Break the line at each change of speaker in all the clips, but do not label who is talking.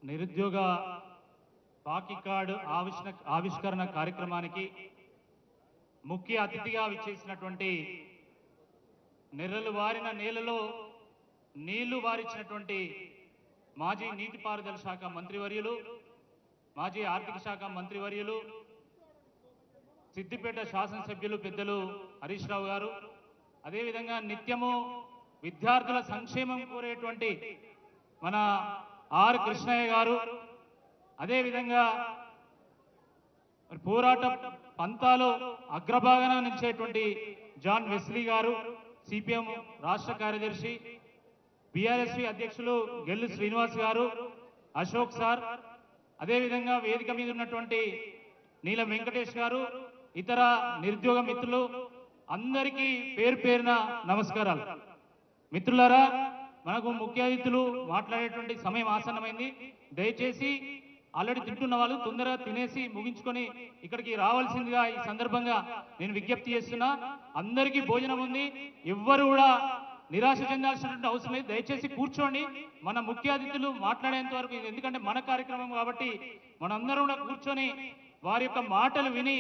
నిరుద్యోగ బాకీ కార్డు ఆవిష్కరణ కార్యక్రమానికి ముఖ్య అతిథిగా విచ్చేసినటువంటి నెర్రలు వారిన నేలలో నీళ్లు వారించినటువంటి మాజీ నీటిపారుదల శాఖ మంత్రివర్యులు, మాజీ ఆర్థిక శాఖ మంత్రివర్యులు, సిద్దిపేట శాసనసభ్యులు పెద్దలు హరీష్ రావు గారు, అదేవిధంగా నిత్యము విద్యార్థుల సంక్షేమం కోరేటువంటి మన ఆర్ కృష్ణయ్య గారు, అదేవిధంగా పోరాట పంతాలో అగ్రభాగాన నిలిచేటువంటి జాన్ వెస్లీ గారు, సిపిఎం రాష్ట్ర కార్యదర్శి, బీఆర్ఎస్పీ అధ్యక్షులు గెల్లు శ్రీనివాస్ గారు, అశోక్ సార్, అదేవిధంగా వేదిక మీద ఉన్నటువంటి నీలం వెంకటేష్ గారు, ఇతర నిరుద్యోగ మిత్రులు అందరికీ పేరు పేరున నమస్కారాలు. మిత్రులారా, మనకు ముఖ్య అతిథులు మాట్లాడేటువంటి సమయం ఆసన్నమైంది. దయచేసి ఆల్రెడీ తింటున్న వాళ్ళు తొందరగా తినేసి ముగించుకొని ఇక్కడికి రావాల్సిందిగా ఈ సందర్భంగా నేను విజ్ఞప్తి చేస్తున్నా. అందరికీ భోజనం ఉంది, ఎవ్వరు కూడా నిరాశ చెందాల్సినటువంటి అవసరం లేదు. దయచేసి కూర్చోండి, మన ముఖ్య అతిథులు మాట్లాడేంత వరకు. ఎందుకంటే మన కార్యక్రమం కాబట్టి మనందరం కూడా కూర్చొని వారి యొక్క మాటలు విని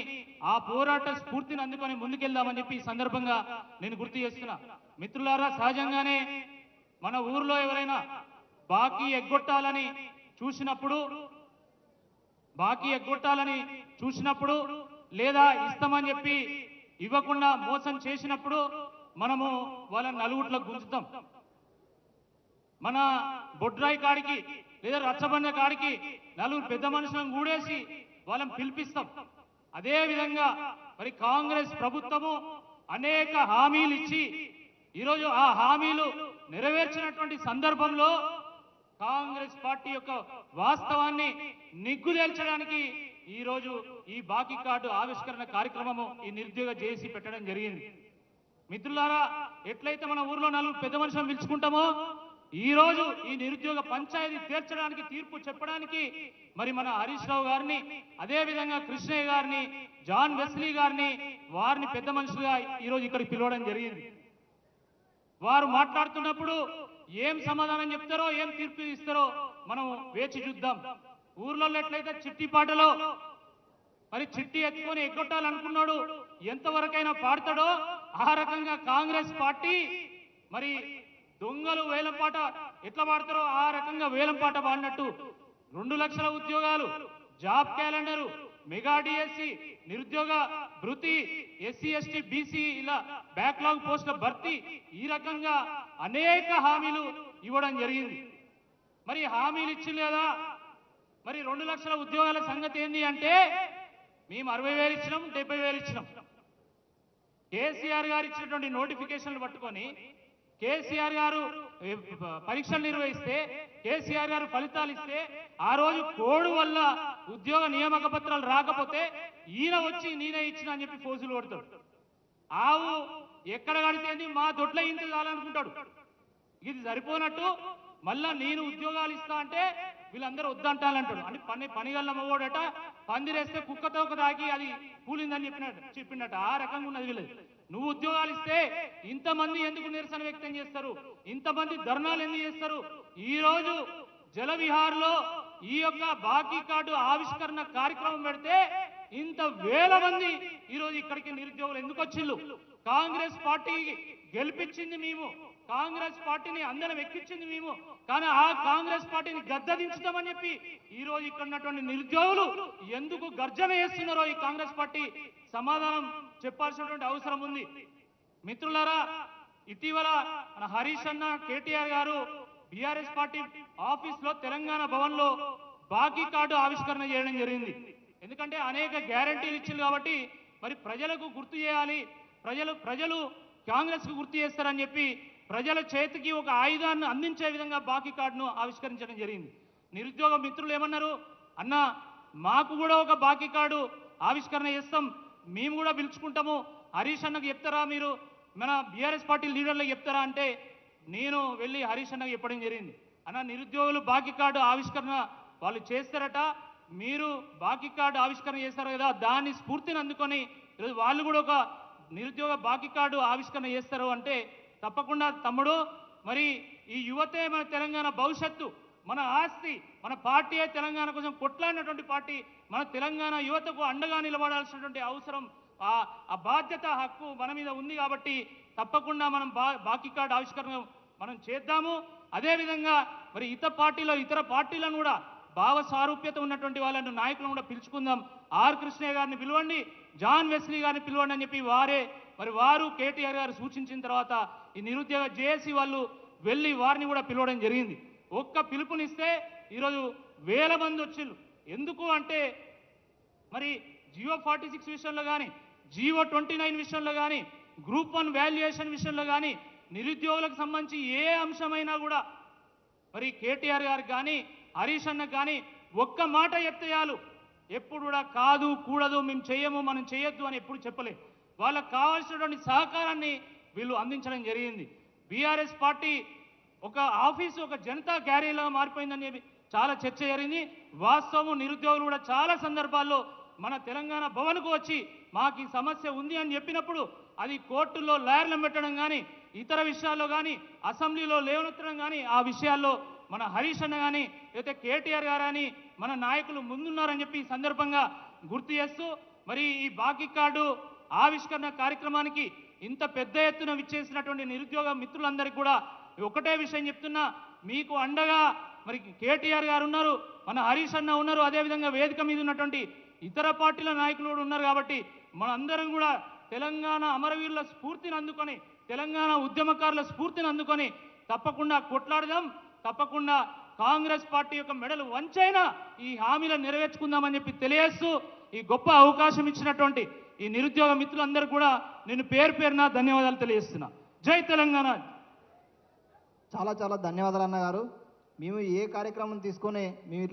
ఆ పోరాట స్ఫూర్తిని అందుకొని ముందుకెళ్దామని చెప్పి ఈ సందర్భంగా నేను గుర్తు చేస్తున్నా. మిత్రులారా, సహజంగానే మన ఊర్లో ఎవరైనా బాకీ ఎగ్గొట్టాలని చూసినప్పుడు లేదా ఇస్తామని చెప్పి ఇవ్వకుండా మోసం చేసినప్పుడు మనము వాళ్ళని నలుగుట్లకు గుంజుతాం. మన బొడ్రాయి కాడికి లేదా రచ్చబండ కాడికి నలుగురు పెద్ద మనుషులను కూడేసి వాళ్ళని పిలిపిస్తాం. అదే విధంగా మరి కాంగ్రెస్ ప్రభుత్వము అనేక హామీలు ఇచ్చి ఈరోజు ఆ హామీలు నెరవేర్చినటువంటి సందర్భంలో కాంగ్రెస్ పార్టీ యొక్క వాస్తవాన్ని నిగ్గుదేల్చడానికి ఈరోజు ఈ బాకీ కార్డు ఆవిష్కరణ కార్యక్రమము ఈ నిరుద్యోగ జేఏసీ పెట్టడం జరిగింది. మిత్రులారా, ఎట్లయితే మన ఊర్లో నలుగురు పెద్ద మనుషులను పిలుచుకుంటామో ఈ రోజు ఈ నిరుద్యోగ పంచాయతీ తీర్చడానికి, తీర్పు చెప్పడానికి మరి మన హరీష్ రావు గారిని, అదేవిధంగా కృష్ణయ్య గారిని, జాన్ వెస్లీ గారిని, వారిని పెద్ద మనుషులుగా ఈరోజు ఇక్కడికి పిలవడం జరిగింది. వారు మాట్లాడుతున్నప్పుడు ఏం సమాధానం చెప్తారో, ఏం తీర్పు ఇస్తారో మనం వేచి చూద్దాం. ఊర్లలో ఎట్లయితే చిట్టి పాటలో మరి చిట్టి ఎత్తుకొని ఎగ్గొట్టాలనుకున్నాడు, ఎంతవరకైనా పాడతాడో ఆ రకంగా కాంగ్రెస్ పార్టీ మరి దొంగలు వేలం పాట ఎట్లా పాడతారో ఆ రకంగా వేలం పాట పాడినట్టు 2 లక్షల ఉద్యోగాలు, జాబ్ క్యాలెండరు, మెగా డిఎస్సి, నిరుద్యోగ భృతి, ఎస్సీ ఎస్టీ బీసీ ఇలా బ్యాక్లాగ్ పోస్టుల భర్తీ, ఈ రకంగా అనేక హామీలు ఇవ్వడం జరిగింది. మరి హామీలు ఇచ్చింది కదా, మరి 2 లక్షల ఉద్యోగాల సంగతి ఏంది అంటే మేము 60,000 ఇచ్చినాం, 70,000 ఇచ్చినాం. కేసీఆర్ గారు ఇచ్చినటువంటి నోటిఫికేషన్లు పట్టుకొని కేసీఆర్ గారు పరీక్షలు నిర్వహిస్తే, కేసీఆర్ గారు ఫలితాలు ఇస్తే ఆ రోజు కోడ్ వల్ల ఉద్యోగ నియామక పత్రాలు రాకపోతే ఈయన వచ్చి నేనే ఇచ్చిన అని చెప్పి ఫోజులు కొడతాడు. ఆవు ఎక్కడ కడితేంది మా దొడ్ల ఇంత చాలనుకుంటాడు. ఇది సరిపోనట్టు మళ్ళా నేను ఉద్యోగాలు ఇస్తా అంటే వీళ్ళందరూ వద్దంటానంటాడు. అంటే పనిగల్ల మగోడట పందిరేస్తే కుక్కతో ఒక దాకి అది కూలిందని చెప్పిండట. ఆ రకంగా ఉన్నది వీళ్ళది. నువ్వు ఉద్యోగాలు ఇస్తే ఇంతమంది ఎందుకు నిరసన వ్యక్తం చేస్తారు, ఇంతమంది ధర్నాలు ఎందుకు చేస్తారు? ఈ రోజు జలవిహార్లో ఈ యొక్క బాకీ కార్డు ఆవిష్కరణ కార్యక్రమం పెడితే ఇంత వేల మంది ఈరోజు ఇక్కడికి నిరుద్యోగులు ఎందుకు వచ్చిళ్ళు? కాంగ్రెస్ పార్టీ గెలిపించింది మేము, కాంగ్రెస్ పార్టీని అందరం ఎక్కించింది మేము, కానీ ఆ కాంగ్రెస్ పార్టీని గద్దదించుతామని చెప్పి ఈ రోజు ఇక్కడ ఉన్నటువంటి నిరుద్యోగులు ఎందుకు గర్జన చేస్తున్నారో ఈ కాంగ్రెస్ పార్టీ సమాధానం చెప్పాల్సినటువంటి అవసరం ఉంది. మిత్రులారా, ఇటీవల మన హరీష్ అన్న, కేటీఆర్ గారు బీఆర్ఎస్ పార్టీ ఆఫీస్ లో తెలంగాణ భవన్ లో బాకీ కార్డు ఆవిష్కరణ చేయడం జరిగింది. ఎందుకంటే అనేక గ్యారంటీలు ఇచ్చింది కాబట్టి మరి ప్రజలకు గుర్తు చేయాలి, ప్రజలు కాంగ్రెస్ కు గుర్తు చేస్తారని చెప్పి ప్రజల చేతికి ఒక ఆయుధాన్ని అందించే విధంగా బాకీ కార్డును ఆవిష్కరించడం జరిగింది. నిరుద్యోగ మిత్రులు ఏమన్నారు, అన్న మాకు కూడా ఒక బాకీ కార్డు ఆవిష్కరణ చేస్తాం, మేము కూడా పిలుచుకుంటాము, హరీష్ అన్నకు చెప్తారా, మీరు మన బీఆర్ఎస్ పార్టీ లీడర్లకు చెప్తారా అంటే నేను వెళ్ళి హరీష్ అన్నకు చెప్పడం జరిగింది. అన్న, నిరుద్యోగులు బాకీ కార్డు ఆవిష్కరణ వాళ్ళు చేస్తారట, మీరు బాకీ కార్డు ఆవిష్కరణ చేస్తారు కదా, దాన్ని స్ఫూర్తిని అందుకొని ఈరోజు వాళ్ళు కూడా ఒక నిరుద్యోగ బాకీ కార్డు ఆవిష్కరణ చేస్తారు అంటే తప్పకుండా తమ్ముడు, మరి ఈ యువతే మన తెలంగాణ భవిష్యత్తు, మన ఆస్తి, మన పార్టీయే తెలంగాణ కోసం కొట్లాడినటువంటి పార్టీ. మన తెలంగాణ యువతకు అండగా నిలబడాల్సినటువంటి అవసరం, ఆ బాధ్యత, హక్కు మన మీద ఉంది. కాబట్టి తప్పకుండా మనం బాకీ కార్డు ఆవిష్కరణ మనం చేద్దాము. అదేవిధంగా మరి ఇతర పార్టీలను కూడా భావ సారూప్యత ఉన్నటువంటి వాళ్ళను నాయకులను కూడా పిలుచుకుందాం. ఆర్ కృష్ణయ్య గారిని పిలవండి, జాన్ వెస్లీ గారిని పిలవండి అని చెప్పి వారు కేటీఆర్ గారు సూచించిన తర్వాత ఈ నిరుద్యోగ జేఏసీ వాళ్ళు వెళ్ళి వారిని కూడా పిలవడం జరిగింది. ఒక్క పిలుపునిస్తే ఈరోజు వేల మంది వచ్చిండ్రు. ఎందుకు అంటే మరి జియో 46 విషయంలో కానీ, జియో 29 విషయంలో కానీ, గ్రూప్ 1 వాల్యుయేషన్ విషయంలో కానీ, నిరుద్యోగులకు సంబంధించి ఏ అంశమైనా కూడా మరి కేటీఆర్ గారికి కానీ, హరీష్ అన్నకు కానీ ఒక్క మాట ఎత్తేయాలు. ఎప్పుడు కూడా కాదు, కూడదు, మేము చెయ్యము, మనం చేయొద్దు అని ఎప్పుడు చెప్పలేదు. వాళ్ళకు కావాల్సినటువంటి సహకారాన్ని వీళ్ళు అందించడం జరిగింది. బీఆర్ఎస్ పార్టీ ఒక ఆఫీసు, ఒక జనతా గ్యారేజ్లాగా మారిపోయిందని చెప్పి చాలా చర్చ జరిగింది. వాస్తవం, నిరుద్యోగులు కూడా చాలా సందర్భాల్లో మన తెలంగాణ భవన్కు వచ్చి మాకు ఈ సమస్య ఉంది అని చెప్పినప్పుడు అది కోర్టుల్లో లాయర్లను పెట్టడం కానీ, ఇతర విషయాల్లో కానీ, అసెంబ్లీలో లేవనెత్తడం కానీ, ఆ విషయాల్లో మన హరీష్ అన్న కానీ లేకపోతే కేటీఆర్ గారు అని మన నాయకులు ముందున్నారని చెప్పి ఈ సందర్భంగా గుర్తు చేస్తూ మరి ఈ బాకీ కార్డు ఆవిష్కరణ కార్యక్రమానికి ఇంత పెద్ద ఎత్తున విచ్చేసినటువంటి నిరుద్యోగ మిత్రులందరికీ కూడా ఒకటే విషయం చెప్తున్నా, మీకు అండగా మరి కేటీఆర్ గారు ఉన్నారు, మన హరీష్ అన్న ఉన్నారు, అదేవిధంగా వేదిక మీద ఉన్నటువంటి ఇతర పార్టీల నాయకులు కూడా ఉన్నారు. కాబట్టి మనందరం కూడా తెలంగాణ అమరవీరుల స్ఫూర్తిని అందుకొని, తెలంగాణ ఉద్యమకారుల స్ఫూర్తిని అందుకొని తప్పకుండా కొట్లాడదాం. తప్పకుండా కాంగ్రెస్ పార్టీ యొక్క మెడలు వంచైనా ఈ హామీలను నెరవేర్చుకుందామని చెప్పి తెలియజేస్తూ ఈ గొప్ప అవకాశం ఇచ్చినటువంటి ఈ నిరుద్యోగ మిత్రులందరూ కూడా నేను పేరున ధన్యవాదాలు తెలియజేస్తున్నా. జై తెలంగాణ.
చాలా చాలా ధన్యవాదాలు అన్నగారు. మేము ఏ కార్యక్రమం తీసుకొని మేము ఇట్లా